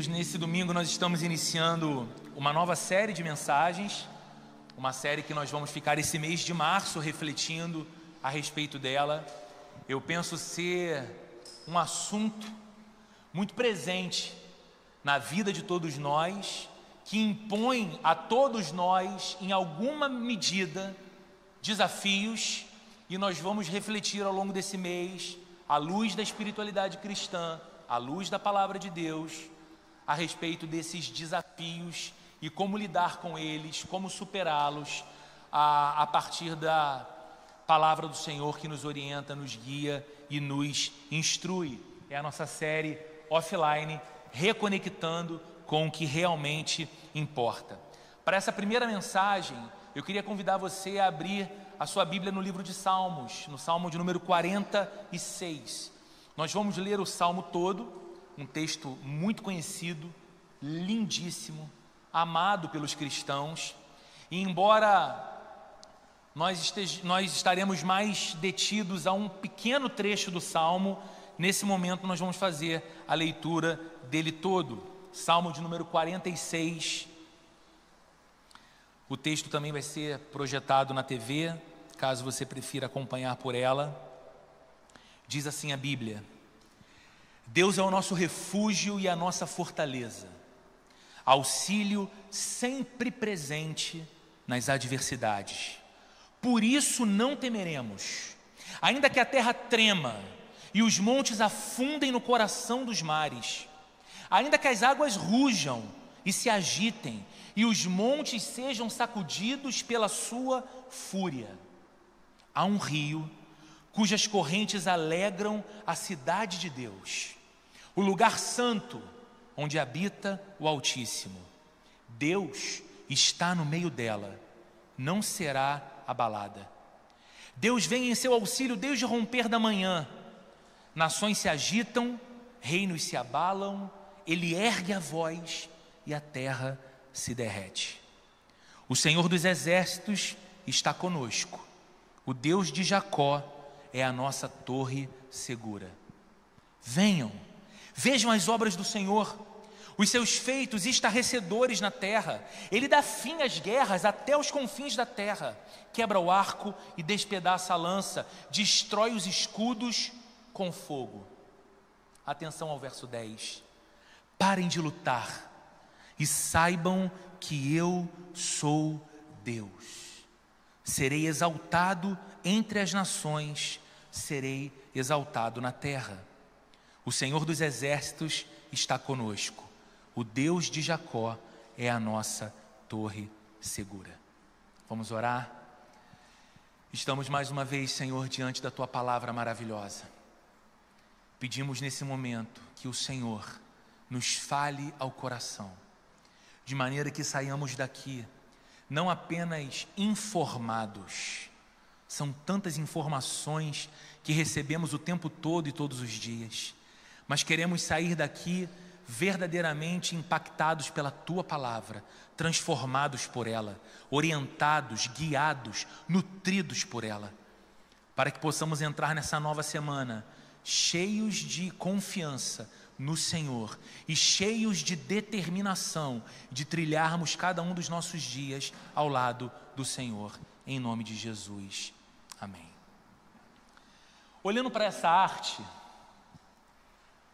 Nesse domingo nós estamos iniciando uma nova série de mensagens, uma série que nós vamos ficar esse mês de março refletindo a respeito dela. Eu penso ser um assunto muito presente na vida de todos nós, que impõe a todos nós, em alguma medida, desafios, e nós vamos refletir ao longo desse mês, à luz da espiritualidade cristã, à luz da palavra de Deus, a respeito desses desafios e como lidar com eles, como superá-los a partir da palavra do Senhor que nos orienta, nos guia e nos instrui. É a nossa série offline, reconectando com o que realmente importa. Para essa primeira mensagem, eu queria convidar você a abrir a sua Bíblia no livro de Salmos, no Salmo de número 46. Nós vamos ler o Salmo todo, um texto muito conhecido, lindíssimo, amado pelos cristãos, e embora nós estaremos mais detidos a um pequeno trecho do Salmo, nesse momento nós vamos fazer a leitura dele todo. Salmo de número 46, o texto também vai ser projetado na TV, caso você prefira acompanhar por ela. Diz assim a Bíblia: Deus é o nosso refúgio e a nossa fortaleza, auxílio sempre presente nas adversidades. Por isso não temeremos, ainda que a terra trema e os montes afundem no coração dos mares, ainda que as águas rujam e se agitem e os montes sejam sacudidos pela sua fúria. Há um rio cujas correntes alegram a cidade de Deus, o lugar santo onde habita o Altíssimo. Deus está no meio dela, não será abalada. Deus vem em seu auxílio desde o romper da manhã. Nações se agitam, reinos se abalam, ele ergue a voz e a terra se derrete. O Senhor dos exércitos está conosco, o Deus de Jacó é a nossa torre segura. Venham, vejam as obras do Senhor, os seus feitos estarrecedores na terra. Ele dá fim às guerras até os confins da terra, quebra o arco e despedaça a lança, destrói os escudos com fogo. Atenção ao verso 10. Parem de lutar e saibam que eu sou Deus. Serei exaltado entre as nações, serei exaltado na terra. O Senhor dos exércitos está conosco, o Deus de Jacó é a nossa torre segura. Vamos orar? Estamos mais uma vez, Senhor, diante da Tua palavra maravilhosa. Pedimos nesse momento que o Senhor nos fale ao coração, de maneira que saiamos daqui não apenas informados, são tantas informações que recebemos o tempo todo e todos os dias, mas queremos sair daqui verdadeiramente impactados pela Tua palavra, transformados por ela, orientados, guiados, nutridos por ela, para que possamos entrar nessa nova semana cheios de confiança no Senhor e cheios de determinação de trilharmos cada um dos nossos dias ao lado do Senhor, em nome de Jesus, amém. Olhando para essa arte,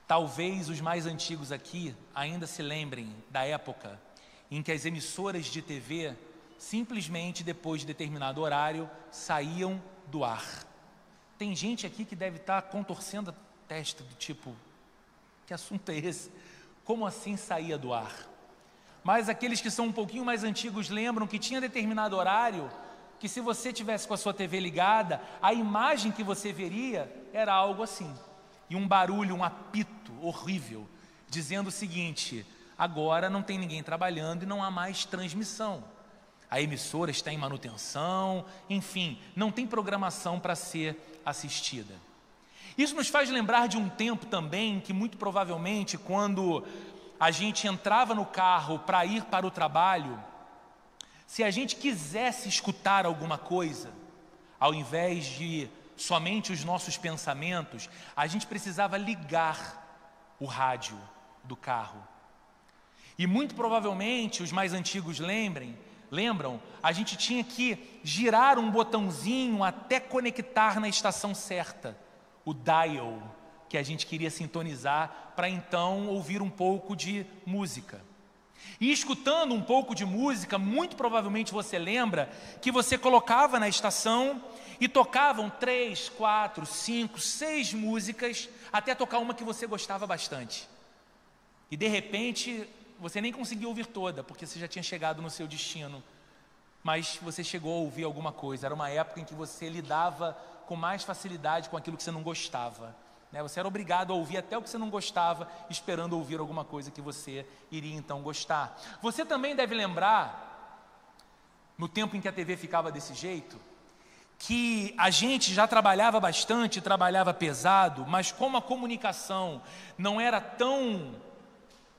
talvez os mais antigos aqui ainda se lembrem da época em que as emissoras de TV simplesmente depois de determinado horário saíam do ar. Tem gente aqui que deve estar contorcendo a testa do tipo: que assunto é esse? Como assim saía do ar? Mas aqueles que são um pouquinho mais antigos lembram que tinha determinado horário que, se você tivesse com a sua TV ligada, a imagem que você veria era algo assim, e um barulho, um apito horrível, dizendo o seguinte: agora não tem ninguém trabalhando e não há mais transmissão. A emissora está em manutenção, enfim, não tem programação para ser assistida. Isso nos faz lembrar de um tempo também que, muito provavelmente, quando a gente entrava no carro para ir para o trabalho, se a gente quisesse escutar alguma coisa, ao invés de somente os nossos pensamentos, a gente precisava ligar o rádio do carro. E muito provavelmente, os mais antigos lembram, a gente tinha que girar um botãozinho até conectar na estação certa, o dial, que a gente queria sintonizar para então ouvir um pouco de música. E escutando um pouco de música, muito provavelmente você lembra que você colocava na estação e tocavam 3, 4, 5, 6 músicas, até tocar uma que você gostava bastante. E de repente, você nem conseguiu ouvir toda, porque você já tinha chegado no seu destino. Mas você chegou a ouvir alguma coisa. Era uma época em que você lidava com mais facilidade com aquilo que você não gostava. Você era obrigado a ouvir até o que você não gostava, esperando ouvir alguma coisa que você iria então gostar. Você também deve lembrar, no tempo em que a TV ficava desse jeito, que a gente já trabalhava bastante, trabalhava pesado, mas como a comunicação não era tão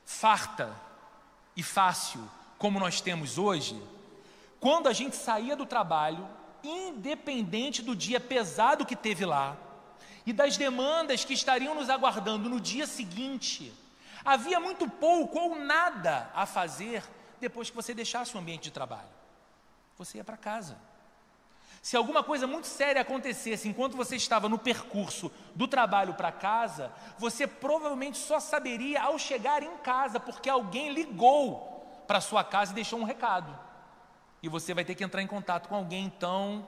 farta e fácil como nós temos hoje, quando a gente saía do trabalho, independente do dia pesado que teve lá, e das demandas que estariam nos aguardando no dia seguinte, havia muito pouco ou nada a fazer depois que você deixasse o ambiente de trabalho. Você ia para casa. Se alguma coisa muito séria acontecesse enquanto você estava no percurso do trabalho para casa, você provavelmente só saberia ao chegar em casa, porque alguém ligou para sua casa e deixou um recado. E você vai ter que entrar em contato com alguém então,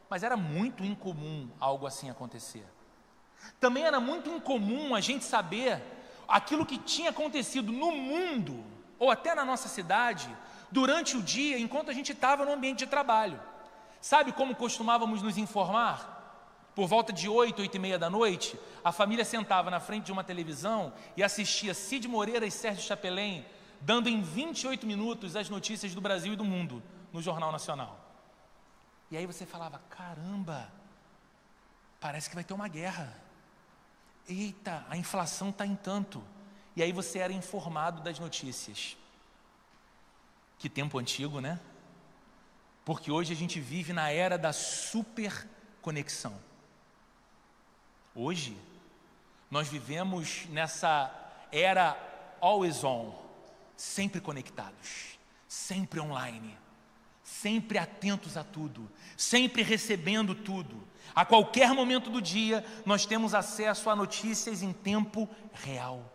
mas era muito incomum algo assim acontecer. Também era muito incomum a gente saber aquilo que tinha acontecido no mundo, ou até na nossa cidade, durante o dia, enquanto a gente estava no ambiente de trabalho. Sabe como costumávamos nos informar? Por volta de 8, 8h30 da noite, a família sentava na frente de uma televisão e assistia Cid Moreira e Sérgio Chapelin, dando em 28 minutos as notícias do Brasil e do mundo, no Jornal Nacional. E aí você falava, caramba, parece que vai ter uma guerra. Eita, a inflação está em tanto. E aí você era informado das notícias. Que tempo antigo, né? Porque hoje a gente vive na era da superconexão. Hoje, nós vivemos nessa era always on, sempre conectados, sempre online, sempre atentos a tudo, sempre recebendo tudo. A qualquer momento do dia, nós temos acesso a notícias em tempo real.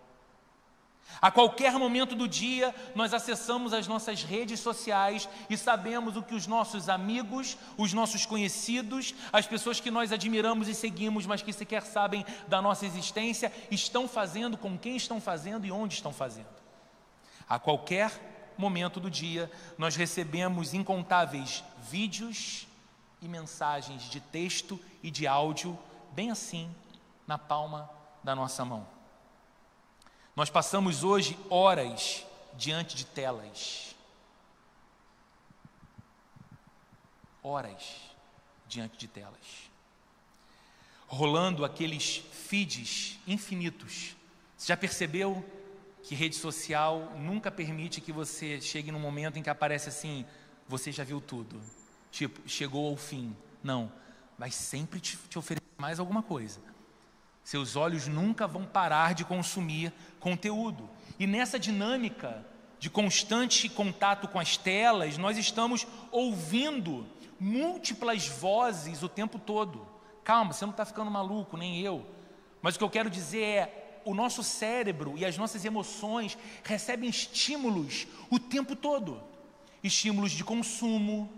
A qualquer momento do dia, nós acessamos as nossas redes sociais e sabemos o que os nossos amigos, os nossos conhecidos, as pessoas que nós admiramos e seguimos, mas que sequer sabem da nossa existência, estão fazendo, com quem estão fazendo e onde estão fazendo. A qualquer momento do dia, nós recebemos incontáveis vídeos e mensagens de texto e de áudio, bem assim, na palma da nossa mão. Nós passamos hoje horas diante de telas. Horas diante de telas. Rolando aqueles feeds infinitos. Você já percebeu que rede social nunca permite que você chegue num momento em que aparece assim, você já viu tudo. Tipo, chegou ao fim. Não, vai sempre te oferecer mais alguma coisa. Seus olhos nunca vão parar de consumir conteúdo. E nessa dinâmica de constante contato com as telas, nós estamos ouvindo múltiplas vozes o tempo todo. Calma, você não está ficando maluco, nem eu. Mas o que eu quero dizer é, o nosso cérebro e as nossas emoções recebem estímulos o tempo todo. Estímulos de consumo,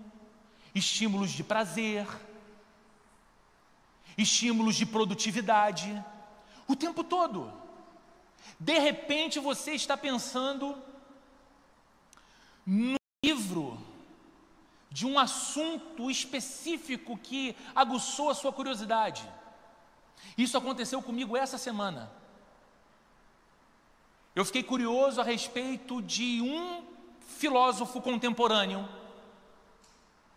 estímulos de prazer, estímulos de produtividade, o tempo todo. De repente você está pensando no livro de um assunto específico que aguçou a sua curiosidade. Isso aconteceu comigo essa semana. Eu fiquei curioso a respeito de um filósofo contemporâneo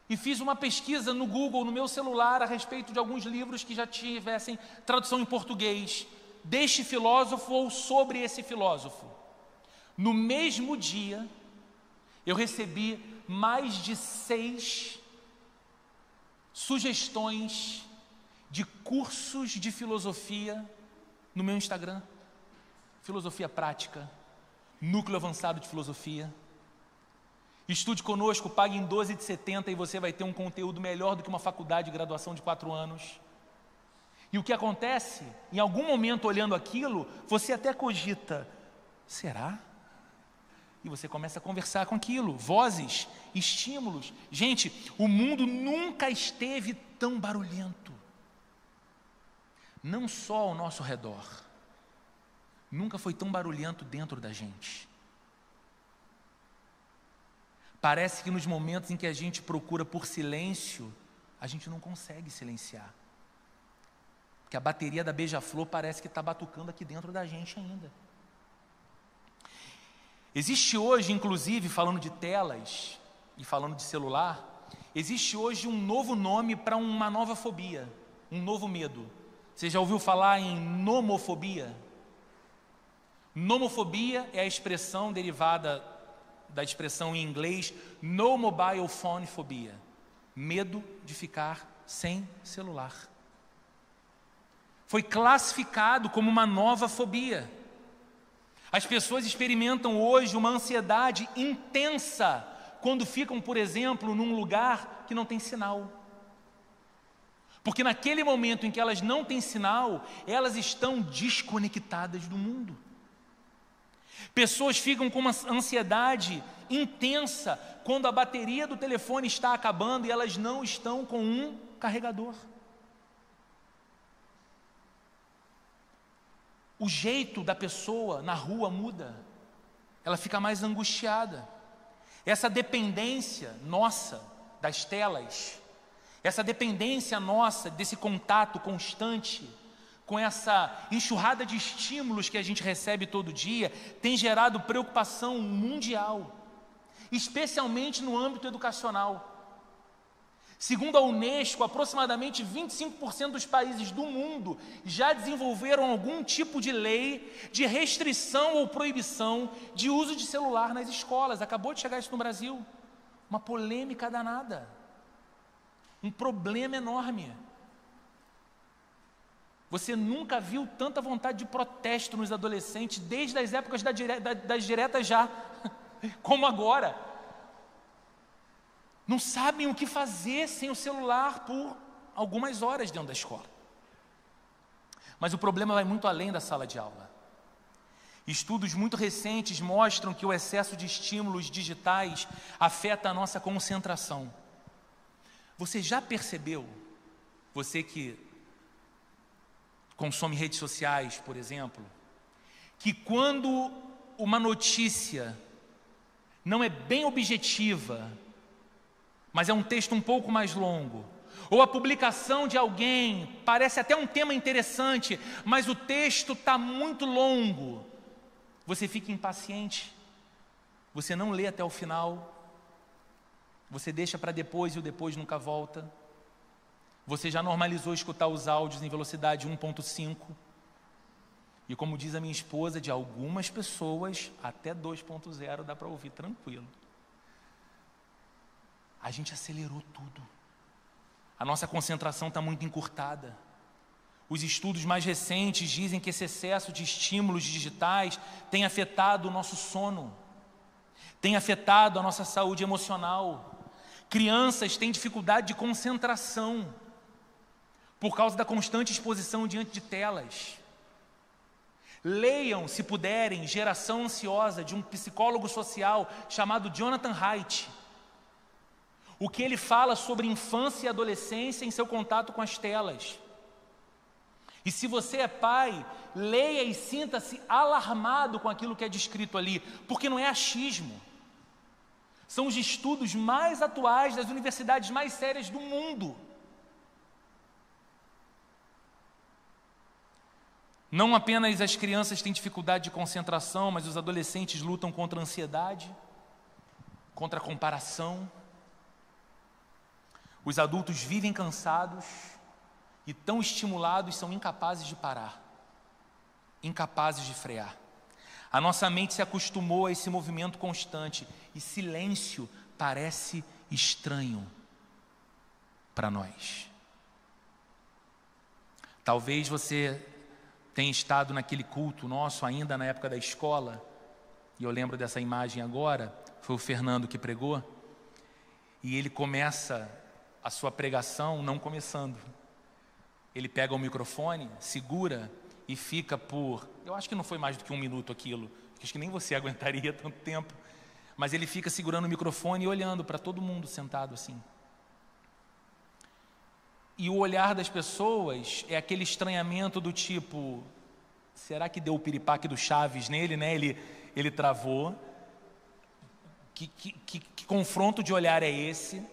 e fiz uma pesquisa no Google, no meu celular, a respeito de alguns livros que já tivessem tradução em português, deste filósofo ou sobre esse filósofo. No mesmo dia, eu recebi mais de 6 sugestões de cursos de filosofia no meu Instagram. Filosofia prática, Núcleo Avançado de Filosofia. Estude conosco, pague em 12,70 e você vai ter um conteúdo melhor do que uma faculdade de graduação de 4 anos. E o que acontece? Em algum momento, olhando aquilo, você até cogita, será? E você começa a conversar com aquilo, vozes, estímulos. Gente, o mundo nunca esteve tão barulhento. Não só ao nosso redor, nunca foi tão barulhento dentro da gente. Parece que nos momentos em que a gente procura por silêncio, a gente não consegue silenciar. Porque a bateria da Beija-Flor parece que está batucando aqui dentro da gente ainda. Existe hoje, inclusive, falando de telas e falando de celular, existe hoje um novo nome para uma nova fobia, um novo medo. Você já ouviu falar em nomofobia? Nomofobia é a expressão derivada da expressão em inglês no mobile phone phobia, medo de ficar sem celular. Foi classificado como uma nova fobia. As pessoas experimentam hoje uma ansiedade intensa quando ficam, por exemplo, num lugar que não tem sinal. Porque naquele momento em que elas não têm sinal, elas estão desconectadas do mundo. Pessoas ficam com uma ansiedade intensa quando a bateria do telefone está acabando e elas não estão com um carregador. O jeito da pessoa na rua muda, ela fica mais angustiada. Essa dependência nossa das telas, essa dependência nossa desse contato constante, com essa enxurrada de estímulos que a gente recebe todo dia, tem gerado preocupação mundial, especialmente no âmbito educacional. Segundo a Unesco, aproximadamente 25% dos países do mundo já desenvolveram algum tipo de lei de restrição ou proibição de uso de celular nas escolas. Acabou de chegar isso no Brasil. Uma polêmica danada. Um problema enorme. Você nunca viu tanta vontade de protesto nos adolescentes desde as épocas das diretas já, como agora. Não sabem o que fazer sem o celular por algumas horas dentro da escola. Mas o problema vai muito além da sala de aula. Estudos muito recentes mostram que o excesso de estímulos digitais afeta a nossa concentração. Você já percebeu, você que consome redes sociais, por exemplo, que quando uma notícia não é bem objetiva, mas é um texto um pouco mais longo, ou a publicação de alguém parece até um tema interessante, mas o texto está muito longo, você fica impaciente, você não lê até o final, você deixa para depois e o depois nunca volta, você já normalizou escutar os áudios em velocidade 1.5, e como diz a minha esposa, de algumas pessoas até 2.0 dá para ouvir tranquilo. A gente acelerou tudo. A nossa concentração está muito encurtada. Os estudos mais recentes dizem que esse excesso de estímulos digitais tem afetado o nosso sono, tem afetado a nossa saúde emocional. Crianças têm dificuldade de concentração por causa da constante exposição diante de telas. Leiam, se puderem, Geração Ansiosa, de um psicólogo social chamado Jonathan Haidt. O que ele fala sobre infância e adolescência em seu contato com as telas. E se você é pai, leia e sinta-se alarmado com aquilo que é descrito ali, porque não é achismo. São os estudos mais atuais das universidades mais sérias do mundo. Não apenas as crianças têm dificuldade de concentração, mas os adolescentes lutam contra a ansiedade, contra a comparação. Os adultos vivem cansados e tão estimulados são incapazes de parar, incapazes de frear. A nossa mente se acostumou a esse movimento constante e silêncio parece estranho para nós. Talvez você tenha estado naquele culto nosso ainda na época da escola E eu lembro dessa imagem agora, foi o Fernando que pregou, e ele começa a sua pregação não começando. Ele pega o microfone, segura e fica por, eu acho que não foi mais do que 1 minuto aquilo, acho que nem você aguentaria tanto tempo, mas ele fica segurando o microfone e olhando para todo mundo sentado assim. E o olhar das pessoas é aquele estranhamento do tipo, será que deu o piripaque do Chaves nele, né? Ele travou. Que confronto de olhar é esse?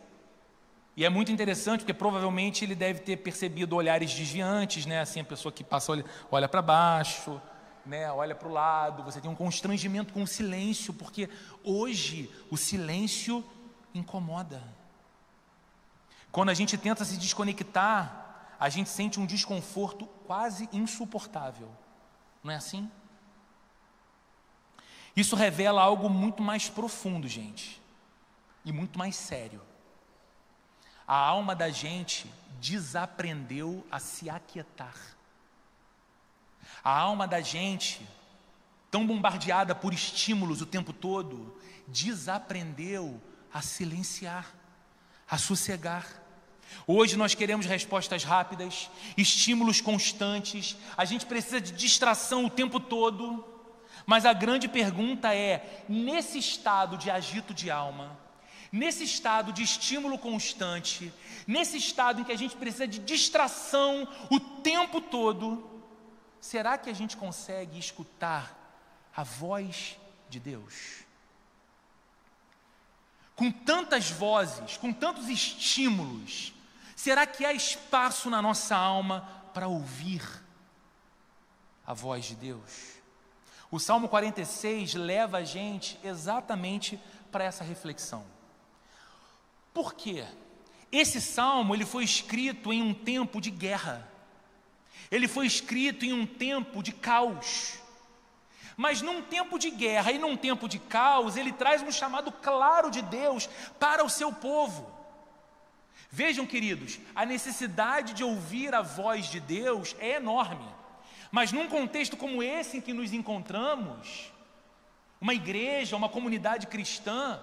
E é muito interessante, porque provavelmente ele deve ter percebido olhares desviantes, né? Assim, a pessoa que passa olha para baixo, né? Olha para o lado, você tem um constrangimento com o silêncio, porque hoje o silêncio incomoda. Quando a gente tenta se desconectar, a gente sente um desconforto quase insuportável. Não é assim? Isso revela algo muito mais profundo, gente, e muito mais sério. A alma da gente desaprendeu a se aquietar. A alma da gente, tão bombardeada por estímulos o tempo todo, desaprendeu a silenciar, a sossegar. Hoje nós queremos respostas rápidas, estímulos constantes, a gente precisa de distração o tempo todo, mas a grande pergunta é, nesse estado de agito de alma, nesse estado de estímulo constante, nesse estado em que a gente precisa de distração o tempo todo, será que a gente consegue escutar a voz de Deus? Com tantas vozes, com tantos estímulos, será que há espaço na nossa alma para ouvir a voz de Deus? O Salmo 46 leva a gente exatamente para essa reflexão. Por quê? Esse salmo ele foi escrito em um tempo de guerra. Ele foi escrito em um tempo de caos. Mas num tempo de guerra e num tempo de caos, ele traz um chamado claro de Deus para o seu povo. Vejam, queridos, a necessidade de ouvir a voz de Deus é enorme. Mas num contexto como esse em que nos encontramos, uma igreja, uma comunidade cristã,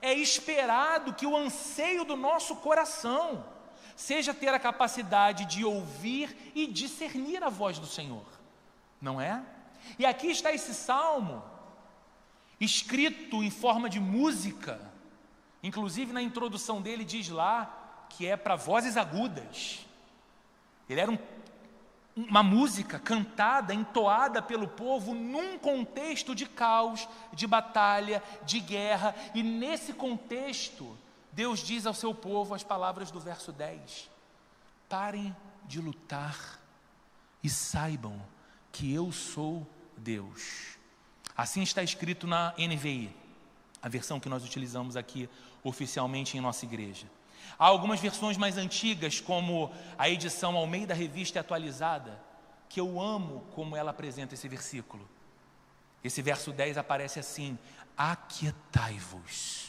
é esperado que o anseio do nosso coração seja ter a capacidade de ouvir e discernir a voz do Senhor, não é? E aqui está esse salmo, escrito em forma de música, inclusive na introdução dele diz lá que é para vozes agudas. Ele era uma música cantada, entoada pelo povo num contexto de caos, de batalha, de guerra, e nesse contexto, Deus diz ao seu povo as palavras do verso 10: parem de lutar e saibam que eu sou Deus. Assim está escrito na NVI, a versão que nós utilizamos aqui oficialmente em nossa igreja. Há algumas versões mais antigas, como a edição Almeida Revista Atualizada, que eu amo como ela apresenta esse versículo. Esse verso 10 aparece assim: aquietai-vos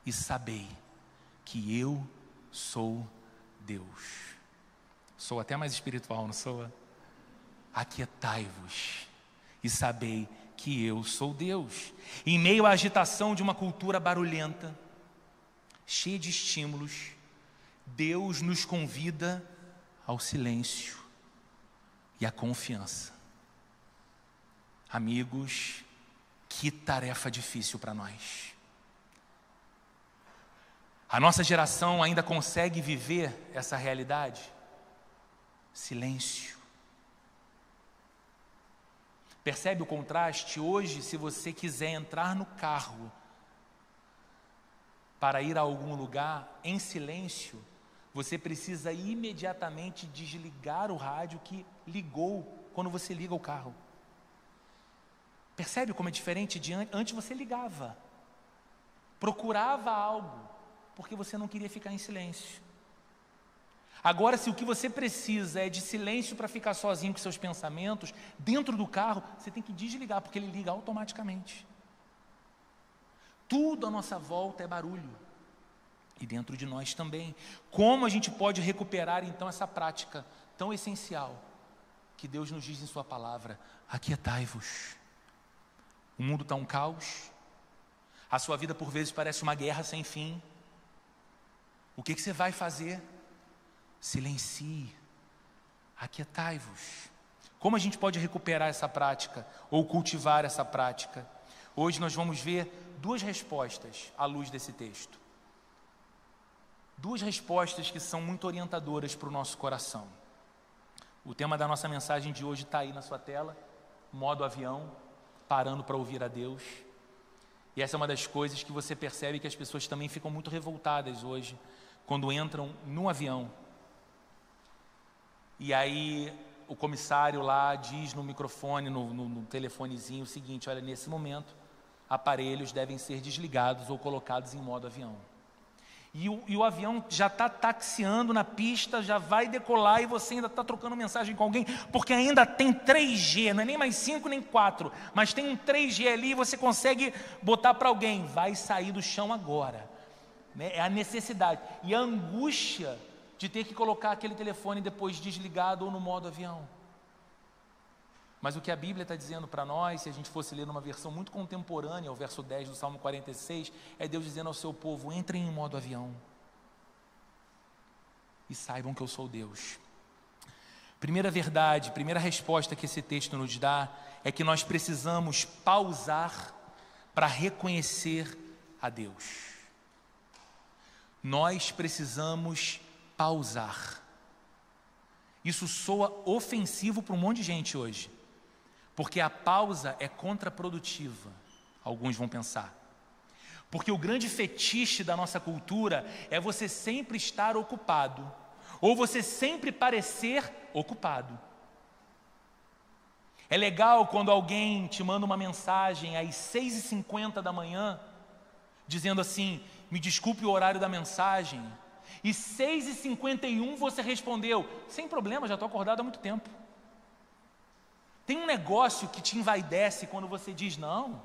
e sabei que eu sou Deus. Sou até mais espiritual, não sou? Aquietai-vos e sabei que eu sou Deus. Em meio à agitação de uma cultura barulhenta, cheia de estímulos, Deus nos convida ao silêncio e à confiança. Amigos, que tarefa difícil para nós. A nossa geração ainda consegue viver essa realidade? Silêncio. Percebe o contraste? Hoje, se você quiser entrar no carro para ir a algum lugar em silêncio, você precisa imediatamente desligar o rádio que ligou quando você liga o carro. Percebe como é diferente de antes? Antes você ligava, procurava algo, porque você não queria ficar em silêncio. Agora, se o que você precisa é de silêncio para ficar sozinho com seus pensamentos, dentro do carro, você tem que desligar, porque ele liga automaticamente. Tudo à nossa volta é barulho. E dentro de nós também. Como a gente pode recuperar então essa prática tão essencial que Deus nos diz em sua palavra? Aquietai-vos, O mundo está um caos. A sua vida por vezes parece uma guerra sem fim. O que você vai fazer? Silencie, aquietai-vos. Como a gente pode recuperar essa prática ou cultivar essa prática? Hoje nós vamos ver duas respostas à luz desse texto. Duas respostas que são muito orientadoras para o nosso coração. O tema da nossa mensagem de hoje está aí na sua tela, modo avião, parando para ouvir a Deus. E essa é uma das coisas que você percebe que as pessoas também ficam muito revoltadas hoje, quando entram no avião. E aí o comissário lá diz no microfone, no telefonezinho o seguinte: olha, nesse momento, aparelhos devem ser desligados ou colocados em modo avião. E o avião já está taxiando na pista, já vai decolar e você ainda está trocando mensagem com alguém, porque ainda tem 3G, não é nem mais 5 nem 4, mas tem um 3G ali e você consegue botar para alguém, vai sair do chão agora. É a necessidade e a angústia de ter que colocar aquele telefone depois desligado ou no modo avião. Mas o que a Bíblia está dizendo para nós, se a gente fosse ler numa versão muito contemporânea, o verso 10 do Salmo 46, é Deus dizendo ao seu povo: entrem em modo avião e saibam que eu sou Deus. Primeira verdade, primeira resposta que esse texto nos dá é que nós precisamos pausar para reconhecer a Deus. Nós precisamos pausar. Isso soa ofensivo para um monte de gente hoje, porque a pausa é contraprodutiva, alguns vão pensar. Porque o grande fetiche da nossa cultura é você sempre estar ocupado, ou você sempre parecer ocupado. É legal quando alguém te manda uma mensagem às 6h50 da manhã, dizendo assim: me desculpe o horário da mensagem, e 6h51 você respondeu: sem problema, já estou acordado há muito tempo. Tem um negócio que te envaidece quando você diz: não,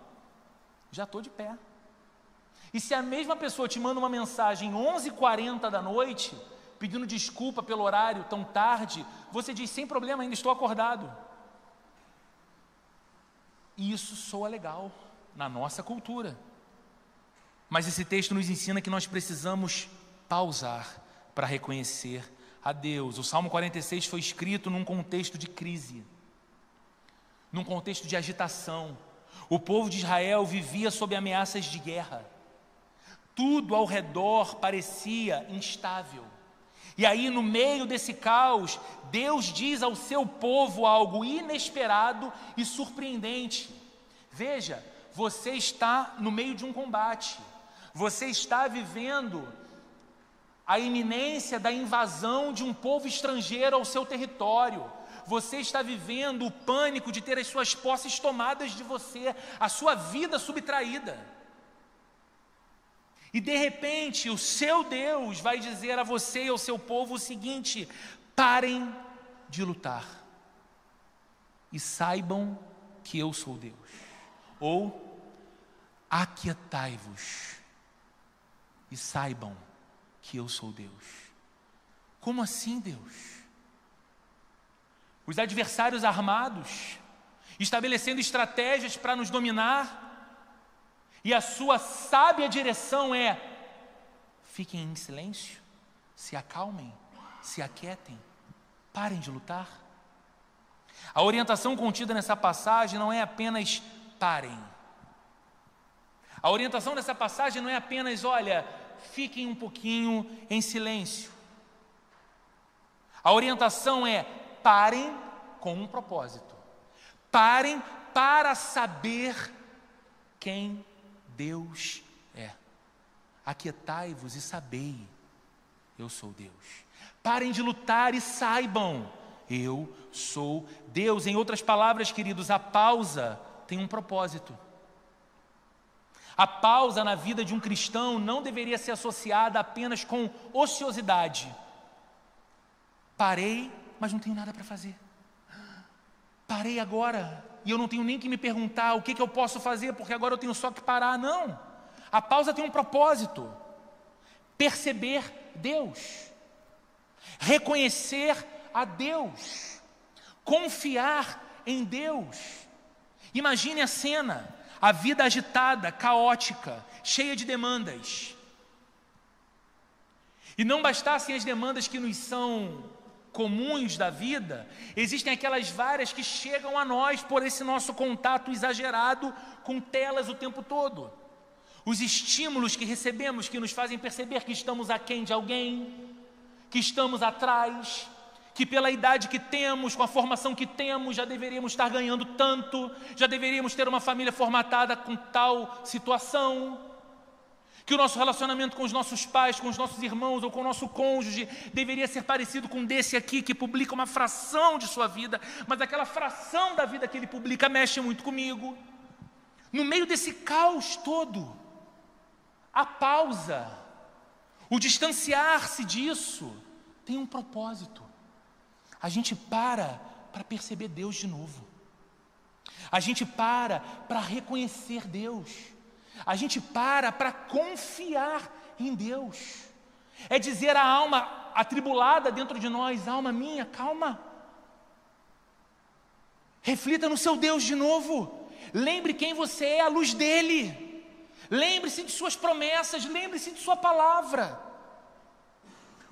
já estou de pé. E se a mesma pessoa te manda uma mensagem 11h40 da noite, pedindo desculpa pelo horário tão tarde, você diz: sem problema, ainda estou acordado. E isso soa legal na nossa cultura. Mas esse texto nos ensina que nós precisamos pausar para reconhecer a Deus. O Salmo 46 foi escrito num contexto de crise, num contexto de agitação. O povo de Israel vivia sob ameaças de guerra. Tudo ao redor parecia instável. E aí, no meio desse caos, Deus diz ao seu povo algo inesperado e surpreendente. Veja, você está no meio de um combate. Você está vivendo a iminência da invasão de um povo estrangeiro ao seu território. Você está vivendo o pânico de ter as suas posses tomadas de você, a sua vida subtraída. E de repente o seu Deus vai dizer a você e ao seu povo o seguinte: parem de lutar e saibam que eu sou Deus. Ou aquietai-vos e saibam que eu sou Deus. Como assim, Deus? Os adversários armados, estabelecendo estratégias para nos dominar, e a sua sábia direção é: fiquem em silêncio, se acalmem, se aquietem, parem de lutar. A orientação contida nessa passagem não é apenas parem. A orientação dessa passagem não é apenas: olha, fiquem um pouquinho em silêncio. A orientação é: parem com um propósito. Parem para saber quem Deus é. Aquietai-vos e sabei, eu sou Deus. Parem de lutar e saibam, eu sou Deus. Em outras palavras, queridos, a pausa tem um propósito. A pausa na vida de um cristão não deveria ser associada apenas com ociosidade. Parei, mas não tenho nada para fazer. Parei agora e eu não tenho nem que me perguntar o que eu posso fazer, porque agora eu tenho só que parar. Não, a pausa tem um propósito: perceber Deus, reconhecer a Deus, confiar em Deus. Imagine a cena: A vida agitada, caótica, cheia de demandas. E não bastassem as demandas que nos são comuns da vida, existem aquelas várias que chegam a nós por esse nosso contato exagerado com telas o tempo todo. Os estímulos que recebemos que nos fazem perceber que estamos aquém de alguém, que estamos atrás, que pela idade que temos, com a formação que temos, já deveríamos estar ganhando tanto, já deveríamos ter uma família formatada com tal situação, que o nosso relacionamento com os nossos pais, com os nossos irmãos ou com o nosso cônjuge deveria ser parecido com desse aqui, que publica uma fração de sua vida, mas aquela fração da vida que ele publica mexe muito comigo. No meio desse caos todo, a pausa, o distanciar-se disso, tem um propósito. A gente para perceber Deus de novo. A gente para reconhecer Deus. A gente para confiar em Deus. É dizer à alma atribulada dentro de nós: alma minha, calma. Reflita no seu Deus de novo. Lembre quem você é à luz dele. Lembre-se de suas promessas, lembre-se de sua palavra.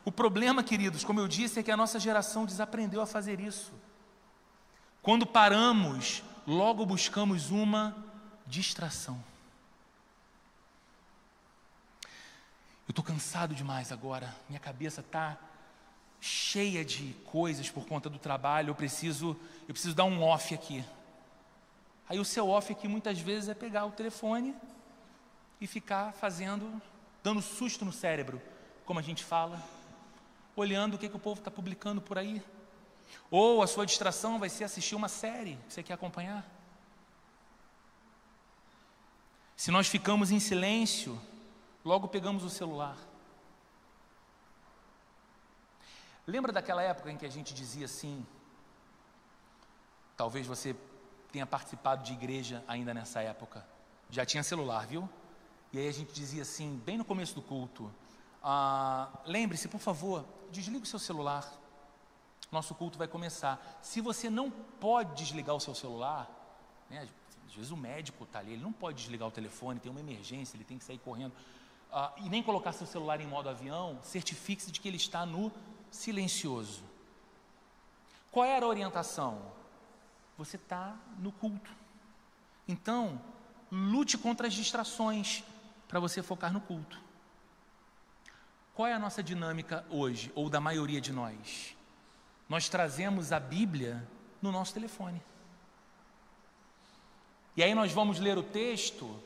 O problema, queridos, como eu disse, é que a nossa geração desaprendeu a fazer isso. Quando paramos, logo buscamos uma distração. Eu estou cansado demais agora, minha cabeça está cheia de coisas por conta do trabalho, eu preciso dar um off aqui. Aí o seu off aqui muitas vezes é pegar o telefone e ficar dando susto no cérebro, como a gente fala, olhando o que o povo está publicando por aí. Ou a sua distração vai ser assistir uma série que você quer acompanhar. Se nós ficamos em silêncio, logo pegamos o celular. Lembra daquela época em que a gente dizia assim, talvez você tenha participado de igreja ainda nessa época, já tinha celular, viu? E aí a gente dizia assim, bem no começo do culto, lembre-se, por favor, desligue o seu celular, nosso culto vai começar. Se você não pode desligar o seu celular, né, às vezes o médico está ali, ele não pode desligar o telefone, tem uma emergência, ele tem que sair correndo, e nem colocar seu celular em modo avião, certifique-se de que ele está no silencioso. Qual era a orientação? Você está no culto. Então, lute contra as distrações para você focar no culto. Qual é a nossa dinâmica hoje, ou da maioria de nós? Nós trazemos a Bíblia no nosso telefone. E aí nós vamos ler o texto,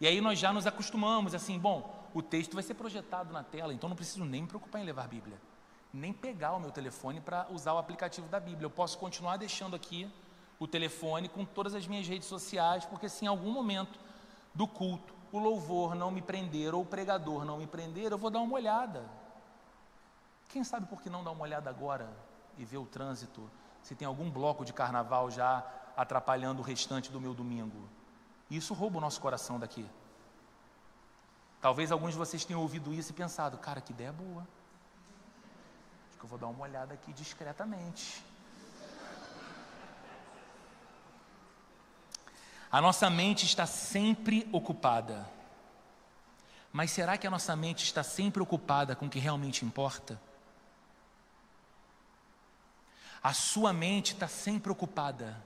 e aí nós já nos acostumamos, assim, bom, o texto vai ser projetado na tela, então não preciso nem me preocupar em levar a Bíblia, nem pegar o meu telefone para usar o aplicativo da Bíblia. Eu posso continuar deixando aqui o telefone com todas as minhas redes sociais, porque se em algum momento do culto o louvor não me prender ou o pregador não me prender, eu vou dar uma olhada. Quem sabe por que não dar uma olhada agora e ver o trânsito, se tem algum bloco de carnaval já atrapalhando o restante do meu domingo. Isso rouba o nosso coração daqui. Talvez alguns de vocês tenham ouvido isso e pensado, cara, que ideia boa. Acho que eu vou dar uma olhada aqui discretamente. A nossa mente está sempre ocupada. Mas será que a nossa mente está sempre ocupada com o que realmente importa? A sua mente está sempre ocupada.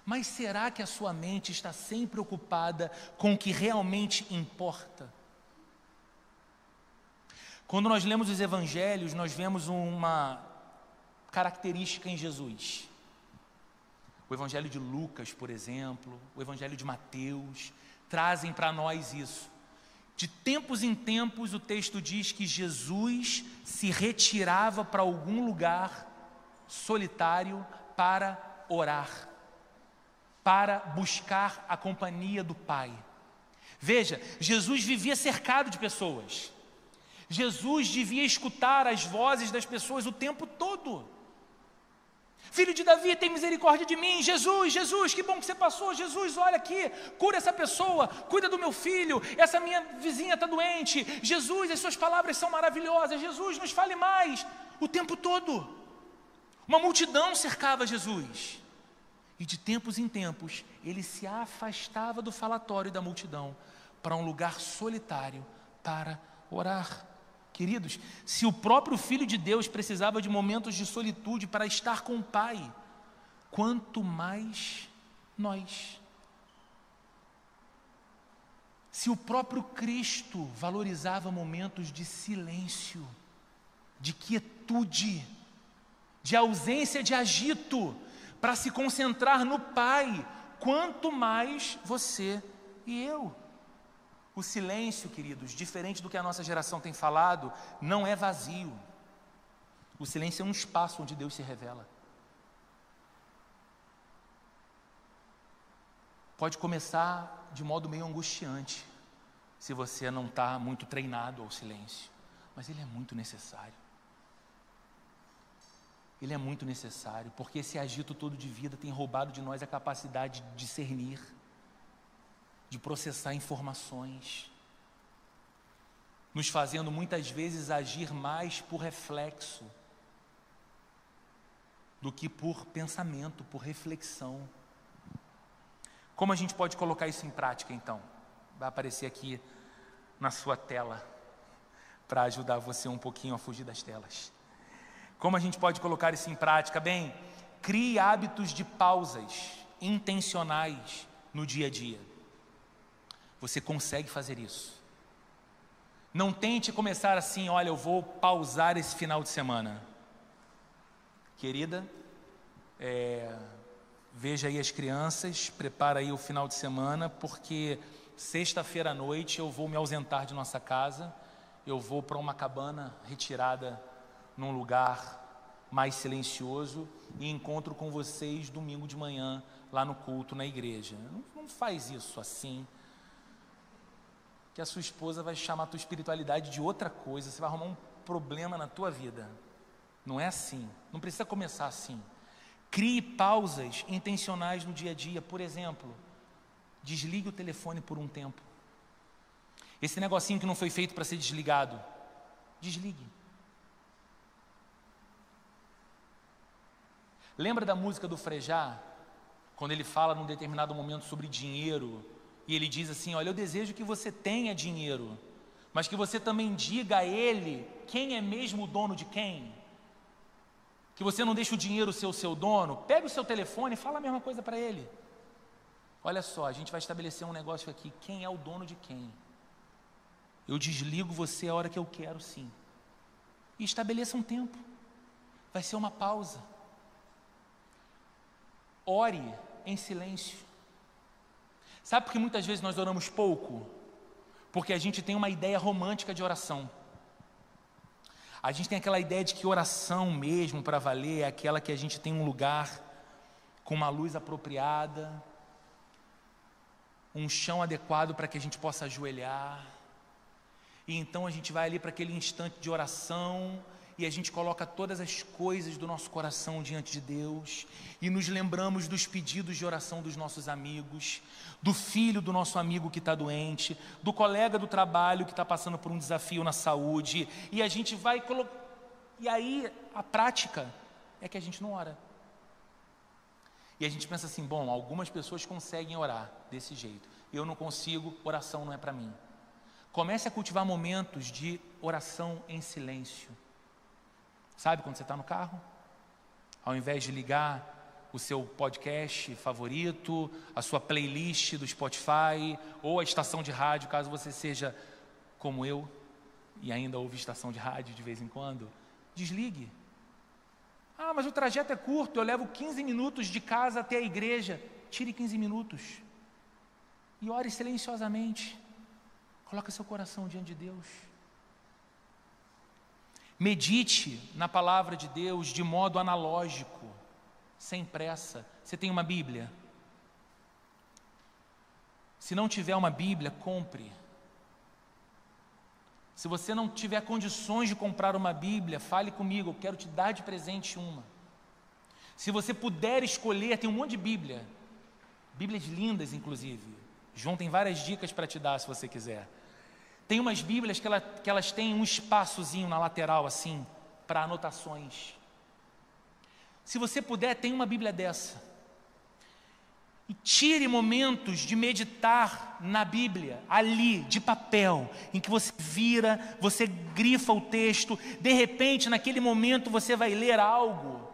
Mas será que a sua mente está sempre ocupada com o que realmente importa? Quando nós lemos os evangelhos, nós vemos uma característica em Jesus. O evangelho de Lucas, por exemplo, o evangelho de Mateus, trazem para nós isso. De tempos em tempos, o texto diz que Jesus se retirava para algum lugar solitário para orar, para buscar a companhia do Pai. Veja, Jesus vivia cercado de pessoas. Jesus devia escutar as vozes das pessoas o tempo todo. Filho de Davi, tem misericórdia de mim. Jesus, Jesus, que bom que você passou. Jesus, olha aqui, cura essa pessoa, cuida do meu filho, essa minha vizinha está doente. Jesus, as suas palavras são maravilhosas. Jesus, nos fale mais. O tempo todo. Uma multidão cercava Jesus. E de tempos em tempos, ele se afastava do falatório da multidão para um lugar solitário para orar. Queridos, se o próprio Filho de Deus precisava de momentos de solitude para estar com o Pai, quanto mais nós. Se o próprio Cristo valorizava momentos de silêncio, de quietude, de ausência de agito, para se concentrar no Pai, quanto mais você e eu. O silêncio, queridos, diferente do que a nossa geração tem falado, não é vazio. O silêncio é um espaço onde Deus se revela. Pode começar de modo meio angustiante, se você não está muito treinado ao silêncio, mas ele é muito necessário. Ele é muito necessário, porque esse agito todo de vida tem roubado de nós a capacidade de discernir, de processar informações, nos fazendo muitas vezes agir mais por reflexo do que por pensamento, por reflexão. Como a gente pode colocar isso em prática, então? Vai aparecer aqui na sua tela, para ajudar você um pouquinho a fugir das telas. Como a gente pode colocar isso em prática? Bem, crie hábitos de pausas intencionais no dia a dia. Você consegue fazer isso. Não tente começar assim, olha, eu vou pausar esse final de semana. Querida, veja aí as crianças, prepara aí o final de semana, porque sexta-feira à noite eu vou me ausentar de nossa casa, eu vou para uma cabana retirada num lugar mais silencioso e encontro com vocês domingo de manhã lá no culto na igreja. Não faz isso assim, que a sua esposa vai chamar a tua espiritualidade de outra coisa, você vai arrumar um problema na tua vida. Não é assim, não precisa começar assim. Crie pausas intencionais no dia a dia. Por exemplo, desligue o telefone por um tempo. Esse negocinho que não foi feito para ser desligado, desligue. Lembra da música do Frejá? Quando ele fala num determinado momento sobre dinheiro, e ele diz assim, olha, eu desejo que você tenha dinheiro, mas que você também diga a ele quem é mesmo o dono de quem. Que você não deixe o dinheiro ser o seu dono. Pega o seu telefone e fala a mesma coisa para ele. Olha só, a gente vai estabelecer um negócio aqui, quem é o dono de quem? Eu desligo você a hora que eu quero, sim. E estabeleça um tempo. Vai ser uma pausa. Ore em silêncio. Sabe por que muitas vezes nós oramos pouco? Porque a gente tem uma ideia romântica de oração. A gente tem aquela ideia de que oração mesmo para valer é aquela que a gente tem um lugar com uma luz apropriada, um chão adequado para que a gente possa ajoelhar, e então a gente vai ali para aquele instante de oração, e a gente coloca todas as coisas do nosso coração diante de Deus, e nos lembramos dos pedidos de oração dos nossos amigos, do filho do nosso amigo que está doente, do colega do trabalho que está passando por um desafio na saúde, e a gente vai e aí a prática é que a gente não ora. E a gente pensa assim, bom, algumas pessoas conseguem orar desse jeito, eu não consigo, oração não é para mim. Comece a cultivar momentos de oração em silêncio. Sabe quando você está no carro? Ao invés de ligar o seu podcast favorito, a sua playlist do Spotify, ou a estação de rádio, caso você seja como eu, e ainda ouve estação de rádio de vez em quando, desligue. Ah, mas o trajeto é curto, eu levo 15 minutos de casa até a igreja. Tire 15 minutos e ore silenciosamente. Coloque seu coração diante de Deus. Medite na palavra de Deus de modo analógico, sem pressa. Você tem uma Bíblia? Se não tiver uma Bíblia, compre. Se você não tiver condições de comprar uma Bíblia, fale comigo, eu quero te dar de presente uma. Se você puder escolher, tem um monte de Bíblia, Bíblias lindas inclusive. João tem várias dicas para te dar se você quiser. Tem umas Bíblias que elas têm um espaçozinho na lateral assim, para anotações. Se você puder, tem uma Bíblia dessa. E tire momentos de meditar na Bíblia, ali, de papel, em que você vira, você grifa o texto, de repente, naquele momento, você vai ler algo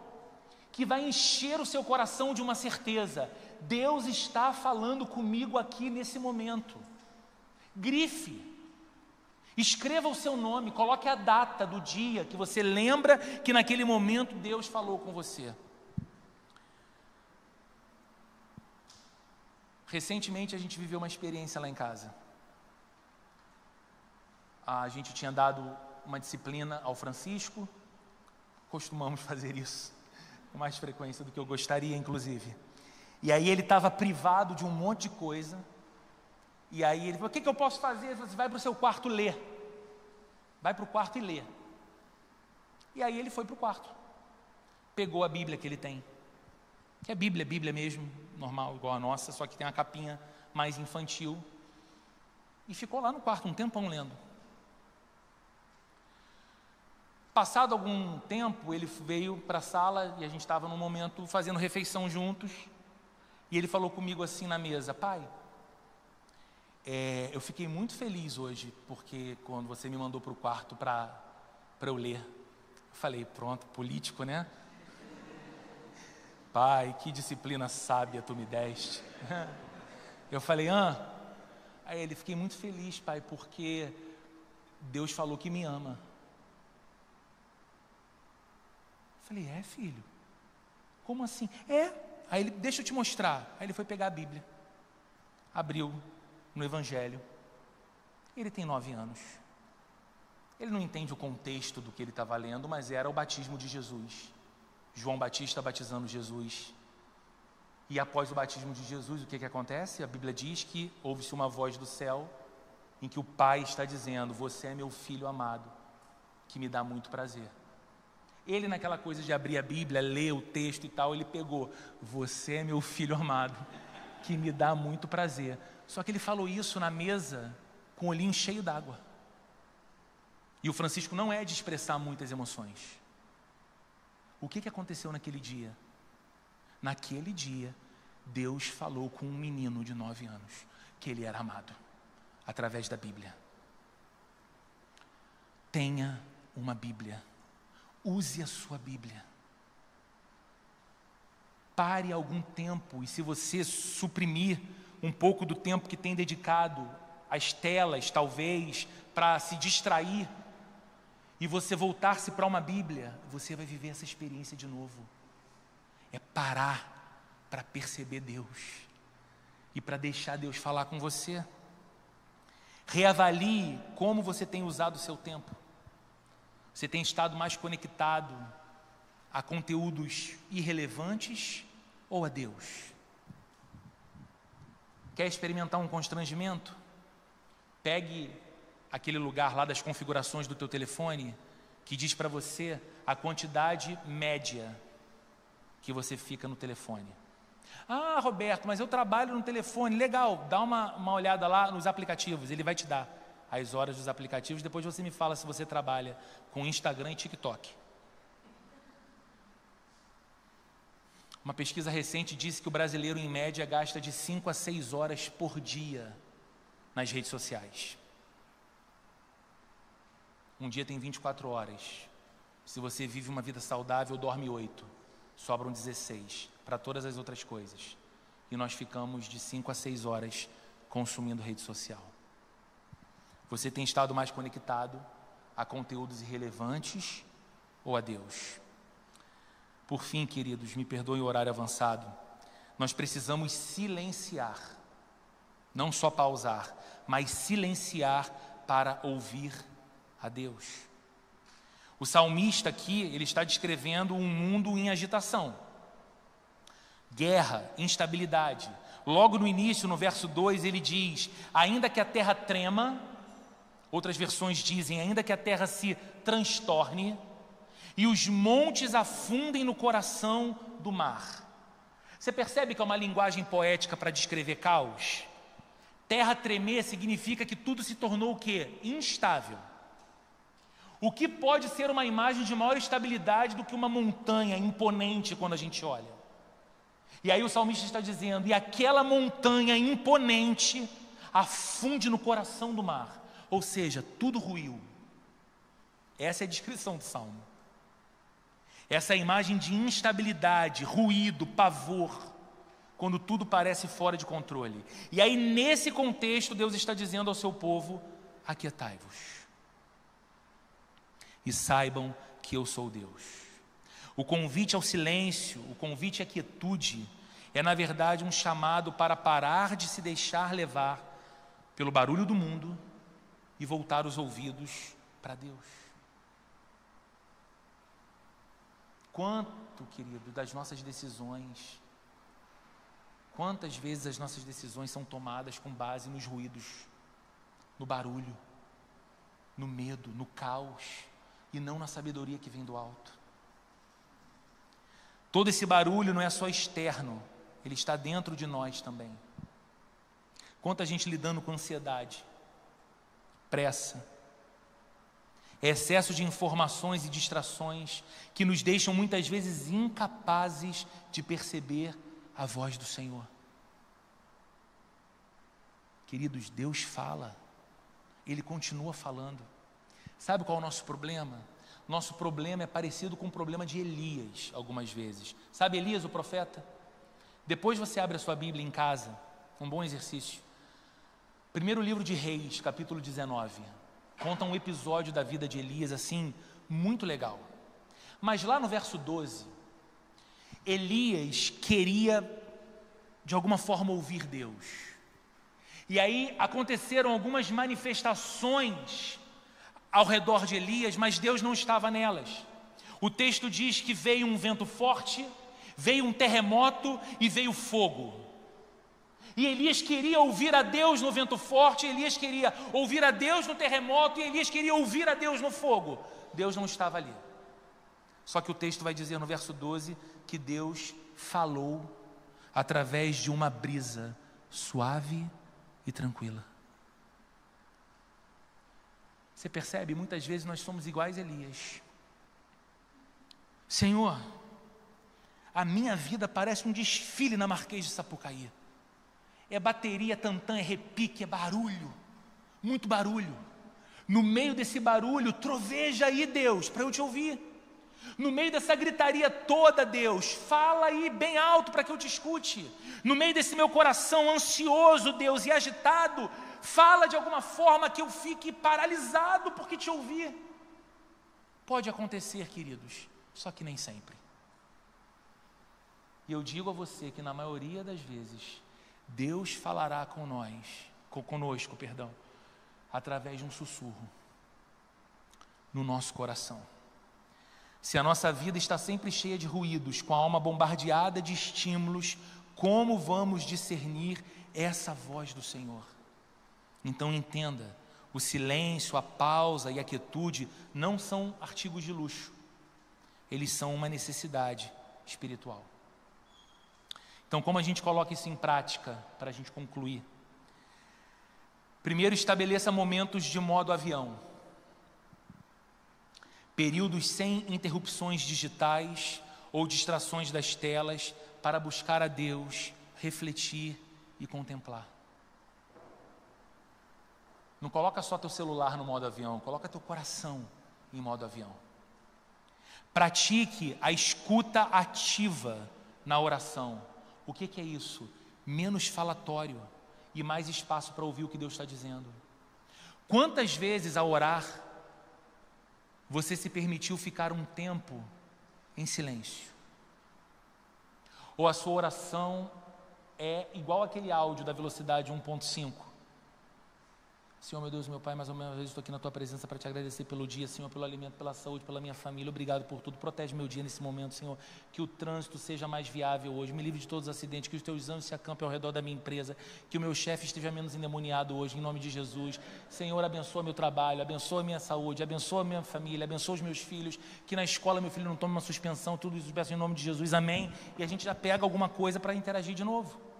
que vai encher o seu coração de uma certeza: Deus está falando comigo aqui nesse momento. Grife, escreva o seu nome, coloque a data do dia que você lembra que naquele momento Deus falou com você. Recentemente a gente viveu uma experiência lá em casa. A gente tinha dado uma disciplina ao Francisco, costumamos fazer isso com mais frequência do que eu gostaria, inclusive. E aí ele estava privado de um monte de coisa, e aí ele falou: o que eu posso fazer? Você vai para o seu quarto ler. Vai para o quarto e lê. E aí ele foi para o quarto, pegou a Bíblia que ele tem, que é Bíblia mesmo, normal, igual a nossa, só que tem uma capinha mais infantil, e ficou lá no quarto um tempão lendo. Passado algum tempo, ele veio para a sala e a gente estava num momento fazendo refeição juntos, e ele falou comigo assim na mesa: pai, eu fiquei muito feliz hoje, porque quando você me mandou para o quarto para eu ler, eu falei: pronto, político, né? Pai, que disciplina sábia tu me deste. Eu falei: Aí ele: fiquei muito feliz, pai, porque Deus falou que me ama. Eu falei: é, filho? Como assim? Aí ele: deixa eu te mostrar. Aí ele foi pegar a Bíblia, abriu no Evangelho. Ele tem 9 anos. Ele não entende o contexto do que ele estava lendo, mas era o batismo de Jesus. João Batista batizando Jesus. E após o batismo de Jesus, o que acontece? A Bíblia diz que ouve-se uma voz do céu, em que o Pai está dizendo: você é meu filho amado, que me dá muito prazer. Ele, naquela coisa de abrir a Bíblia, ler o texto e tal, ele pegou: você é meu filho amado, que me dá muito prazer. Só que ele falou isso na mesa com o olhinho cheio d'água. E o Francisco não é de expressar muitas emoções. O que aconteceu naquele dia? Naquele dia, Deus falou com um menino de 9 anos que ele era amado, através da Bíblia. Tenha uma Bíblia. Use a sua Bíblia. Pare algum tempo, e se você suprimir um pouco do tempo que tem dedicado às telas, talvez, para se distrair, e você voltar-se para uma Bíblia, você vai viver essa experiência de novo. É parar para perceber Deus e para deixar Deus falar com você. Reavalie como você tem usado o seu tempo. Você tem estado mais conectado a conteúdos irrelevantes ou a Deus? Quer experimentar um constrangimento? Pegue aquele lugar lá das configurações do teu telefone que diz para você a quantidade média que você fica no telefone. Roberto, mas eu trabalho no telefone. Legal, dá uma olhada lá nos aplicativos, ele vai te dar as horas dos aplicativos. Depois você me fala se você trabalha com Instagram e TikTok. Uma pesquisa recente disse que o brasileiro em média gasta de 5 a 6 horas por dia nas redes sociais. Um dia tem 24 horas. Se você vive uma vida saudável, dorme 8. Sobram 16 para todas as outras coisas. E nós ficamos de 5 a 6 horas consumindo rede social. Você tem estado mais conectado a conteúdos irrelevantes ou a Deus? Por fim, queridos, me perdoem o horário avançado, nós precisamos silenciar, não só pausar, mas silenciar para ouvir a Deus. O salmista aqui, ele está descrevendo um mundo em agitação, guerra, instabilidade. Logo no início, no verso 2, ele diz: ainda que a terra trema, outras versões dizem, ainda que a terra se transtorne, e os montes afundem no coração do mar. Você percebe que é uma linguagem poética para descrever caos? Terra tremer significa que tudo se tornou o quê? Instável. O que pode ser uma imagem de maior estabilidade do que uma montanha imponente quando a gente olha? E aí o salmista está dizendo: e aquela montanha imponente afunde no coração do mar. Ou seja, tudo ruiu. Essa é a descrição do salmo. Essa é a imagem de instabilidade, ruído, pavor, quando tudo parece fora de controle. E aí, nesse contexto, Deus está dizendo ao seu povo: aquietai-vos e saibam que eu sou Deus. O convite ao silêncio, o convite à quietude, é na verdade um chamado para parar de se deixar levar pelo barulho do mundo e voltar os ouvidos para Deus. Quanto, querido, das nossas decisões, quantas vezes as nossas decisões são tomadas com base nos ruídos, no barulho, no medo, no caos, e não na sabedoria que vem do alto. Todo esse barulho não é só externo, ele está dentro de nós também. Quanta gente lidando com ansiedade, pressa, excesso de informações e distrações que nos deixam muitas vezes incapazes de perceber a voz do Senhor. Queridos, Deus fala, Ele continua falando. Sabe qual é o nosso problema? Nosso problema é parecido com o problema de Elias, algumas vezes. Sabe Elias, o profeta? Depois você abre a sua Bíblia em casa, um bom exercício. Primeiro livro de Reis, capítulo 19. Conta um episódio da vida de Elias, assim, muito legal. Mas lá no verso 12, Elias queria, de alguma forma, ouvir Deus. E aí aconteceram algumas manifestações ao redor de Elias, mas Deus não estava nelas. O texto diz que veio um vento forte, veio um terremoto e veio fogo. E Elias queria ouvir a Deus no vento forte, Elias queria ouvir a Deus no terremoto, e Elias queria ouvir a Deus no fogo. Deus não estava ali. Só que o texto vai dizer no verso 12 que Deus falou através de uma brisa suave e tranquila. Você percebe? Muitas vezes nós somos iguais a Elias. Senhor, a minha vida parece um desfile na Marquês de Sapucaí. É bateria, tantã, é repique, é barulho, muito barulho. No meio desse barulho, troveja aí, Deus, para eu te ouvir. No meio dessa gritaria toda, Deus, fala aí bem alto para que eu te escute. No meio desse meu coração ansioso, Deus, e agitado, fala de alguma forma que eu fique paralisado porque te ouvir. Pode acontecer, queridos, só que nem sempre. E eu digo a você que na maioria das vezes, Deus falará conosco, através de um sussurro no nosso coração. Se a nossa vida está sempre cheia de ruídos, com a alma bombardeada de estímulos, como vamos discernir essa voz do Senhor? Então entenda, o silêncio, a pausa e a quietude não são artigos de luxo, eles são uma necessidade espiritual. Então, como a gente coloca isso em prática, para a gente concluir? Primeiro, estabeleça momentos de modo avião. Períodos sem interrupções digitais ou distrações das telas para buscar a Deus, refletir e contemplar. Não coloca só teu celular no modo avião, coloca teu coração em modo avião. Pratique a escuta ativa na oração. O que é isso? Menos falatório e mais espaço para ouvir o que Deus está dizendo. Quantas vezes ao orar, você se permitiu ficar um tempo em silêncio? Ou a sua oração é igual aquele áudio da velocidade 1.5? Senhor, meu Deus, meu Pai, mais uma vez estou aqui na Tua presença para Te agradecer pelo dia, Senhor, pelo alimento, pela saúde, pela minha família. Obrigado por tudo. Protege meu dia nesse momento, Senhor. Que o trânsito seja mais viável hoje. Me livre de todos os acidentes. Que os Teus anjos se acampem ao redor da minha empresa. Que o meu chefe esteja menos endemoniado hoje, em nome de Jesus. Senhor, abençoa meu trabalho, abençoa minha saúde, abençoa minha família, abençoa os meus filhos. Que na escola meu filho não tome uma suspensão. Tudo isso eu peço em nome de Jesus. Amém. E a gente já pega alguma coisa para interagir de novo.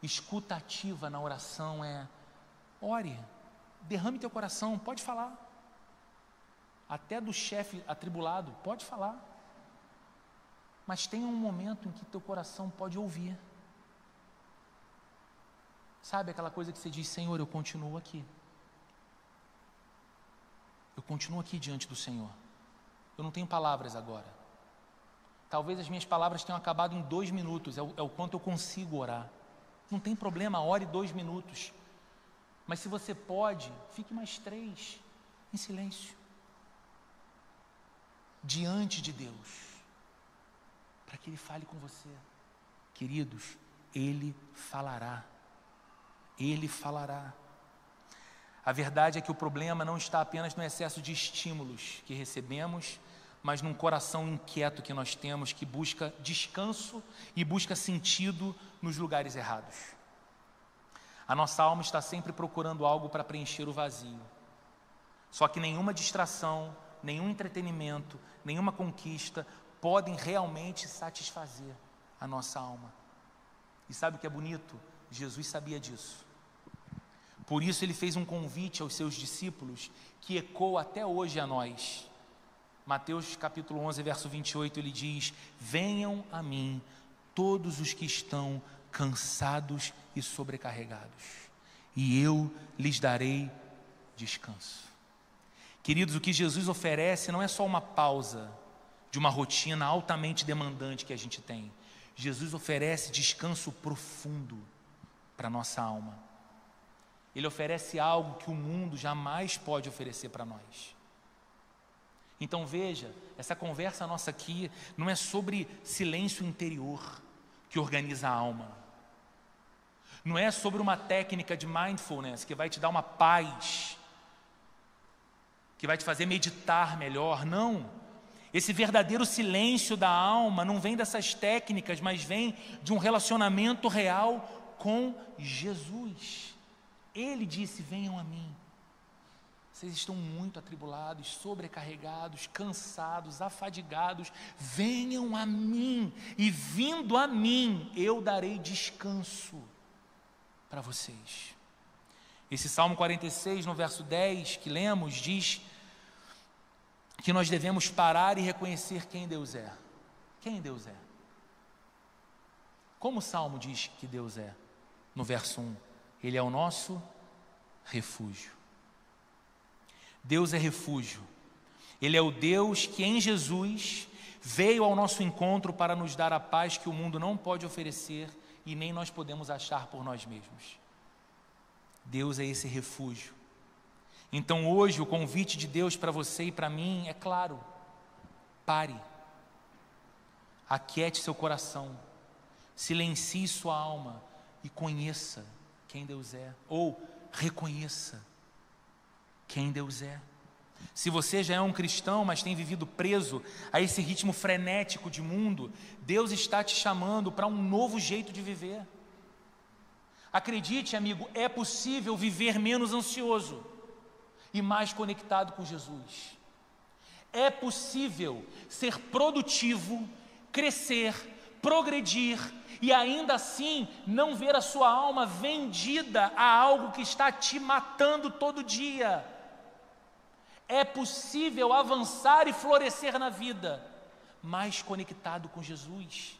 Escuta ativa na oração é: ore, derrame teu coração, pode falar. Até do chefe atribulado, pode falar. Mas tem um momento em que teu coração pode ouvir. Sabe aquela coisa que você diz: Senhor, eu continuo aqui. Eu continuo aqui diante do Senhor. Eu não tenho palavras agora. Talvez as minhas palavras tenham acabado em 2 minutos, é o quanto eu consigo orar. Não tem problema, ore 2 minutos. Mas se você pode, fique mais 3, em silêncio. Diante de Deus. Para que Ele fale com você. Queridos, Ele falará. Ele falará. A verdade é que o problema não está apenas no excesso de estímulos que recebemos, mas num coração inquieto que nós temos, que busca descanso e busca sentido nos lugares errados. A nossa alma está sempre procurando algo para preencher o vazio. Só que nenhuma distração, nenhum entretenimento, nenhuma conquista podem realmente satisfazer a nossa alma. E sabe o que é bonito? Jesus sabia disso. Por isso ele fez um convite aos seus discípulos que ecoa até hoje a nós. Mateus capítulo 11, verso 28, ele diz: venham a mim todos os que estão cansados e sobrecarregados, e eu lhes darei descanso. Queridos, o que Jesus oferece não é só uma pausa de uma rotina altamente demandante que a gente tem. Jesus oferece descanso profundo para a nossa alma. Ele oferece algo que o mundo jamais pode oferecer para nós. Então veja, essa conversa nossa aqui não é sobre silêncio interior que organiza a alma. Não é sobre uma técnica de mindfulness que vai te dar uma paz, que vai te fazer meditar melhor. Não. Esse verdadeiro silêncio da alma não vem dessas técnicas, mas vem de um relacionamento real com Jesus. Ele disse: venham a mim. Vocês estão muito atribulados, sobrecarregados, cansados, afadigados. Venham a mim, e vindo a mim, eu darei descanso para vocês. Esse Salmo 46, no verso 10, que lemos, diz que nós devemos parar e reconhecer quem Deus é. Quem Deus é? Como o Salmo diz que Deus é? No verso 1, Ele é o nosso refúgio. Deus é refúgio. Ele é o Deus que em Jesus veio ao nosso encontro para nos dar a paz que o mundo não pode oferecer e nem nós podemos achar por nós mesmos. Deus é esse refúgio. Então hoje o convite de Deus para você e para mim é claro: pare, aquiete seu coração, silencie sua alma e conheça quem Deus é, ou reconheça quem Deus é. Se você já é um cristão, mas tem vivido preso a esse ritmo frenético de mundo, Deus está te chamando para um novo jeito de viver. Acredite, amigo, é possível viver menos ansioso e mais conectado com Jesus. É possível ser produtivo, crescer, progredir e ainda assim não ver a sua alma vendida a algo que está te matando todo dia. É possível avançar e florescer na vida, mais conectado com Jesus.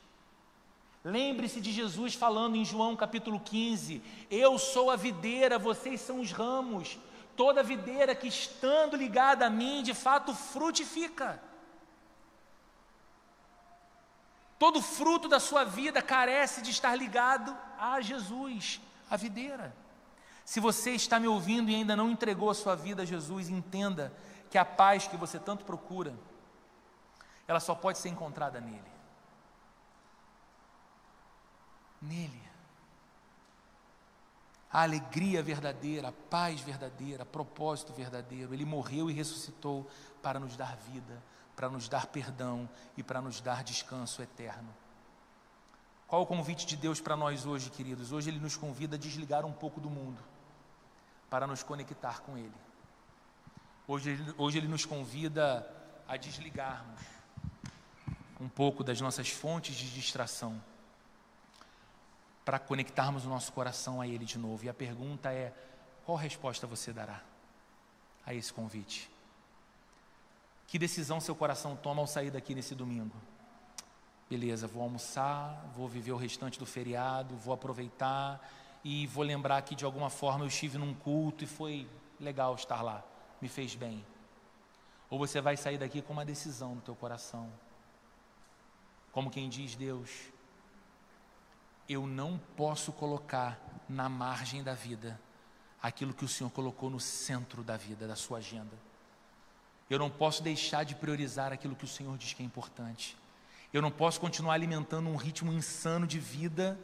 Lembre-se de Jesus falando em João capítulo 15: eu sou a videira, vocês são os ramos. Toda videira que estando ligada a mim, de fato frutifica. Todo fruto da sua vida carece de estar ligado a Jesus, a videira. Se você está me ouvindo e ainda não entregou a sua vida a Jesus, entenda que a paz que você tanto procura, ela só pode ser encontrada nele. Nele. A alegria verdadeira, a paz verdadeira, propósito verdadeiro. Ele morreu e ressuscitou para nos dar vida, para nos dar perdão e para nos dar descanso eterno. Qual o convite de Deus para nós hoje, queridos? Hoje Ele nos convida a desligar um pouco do mundo para nos conectar com Ele. Hoje Ele nos convida a desligarmos um pouco das nossas fontes de distração para conectarmos o nosso coração a Ele de novo. E a pergunta é: qual resposta você dará a esse convite? Que decisão seu coração toma ao sair daqui nesse domingo? beleza, vou almoçar, vou viver o restante do feriado, vou aproveitar e vou lembrar que de alguma forma eu estive num culto e foi legal estar lá, me fez bem. Ou você vai sair daqui com uma decisão no teu coração, como quem diz: Deus, eu não posso colocar na margem da vida aquilo que o Senhor colocou no centro da vida, da sua agenda. Eu não posso deixar de priorizar aquilo que o Senhor diz que é importante. Eu não posso continuar alimentando um ritmo insano de vida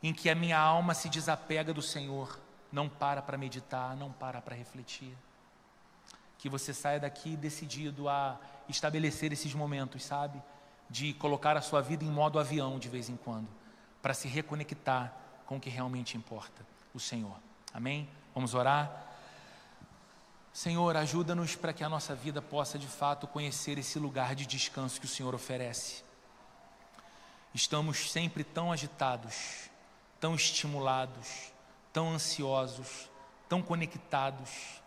em que a minha alma se desapega do Senhor, não para meditar, não para refletir. Que você saia daqui decidido a estabelecer esses momentos, sabe? De colocar a sua vida em modo avião de vez em quando, para se reconectar com o que realmente importa, o Senhor. Amém? Vamos orar? Senhor, ajuda-nos para que a nossa vida possa de fato conhecer esse lugar de descanso que o Senhor oferece. Estamos sempre tão agitados, tão estimulados, tão ansiosos, tão conectados,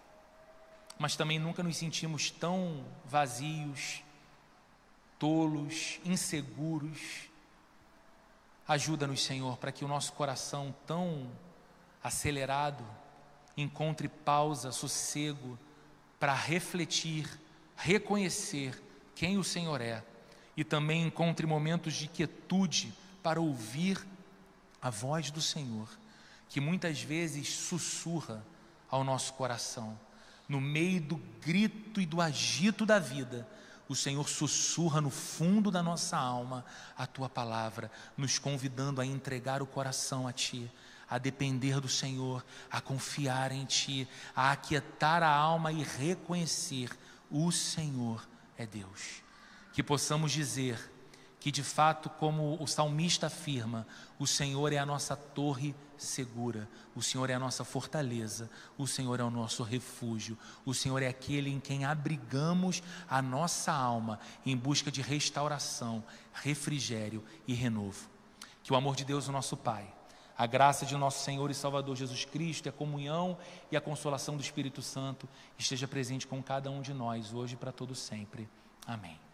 mas também nunca nos sentimos tão vazios, tolos, inseguros. Ajuda-nos, Senhor, para que o nosso coração tão acelerado encontre pausa, sossego, para refletir, reconhecer quem o Senhor é, e também encontre momentos de quietude para ouvir a voz do Senhor, que muitas vezes sussurra ao nosso coração. No meio do grito e do agito da vida, o Senhor sussurra no fundo da nossa alma a Tua palavra, nos convidando a entregar o coração a Ti, a depender do Senhor, a confiar em Ti, a aquietar a alma e reconhecer: o Senhor é Deus. Que possamos dizer que de fato, como o salmista afirma, o Senhor é a nossa torre segura, o Senhor é a nossa fortaleza, o Senhor é o nosso refúgio, o Senhor é aquele em quem abrigamos a nossa alma em busca de restauração, refrigério e renovo. Que o amor de Deus, o nosso Pai, a graça de nosso Senhor e Salvador Jesus Cristo, e a comunhão e a consolação do Espírito Santo esteja presente com cada um de nós, hoje e para todo sempre. Amém.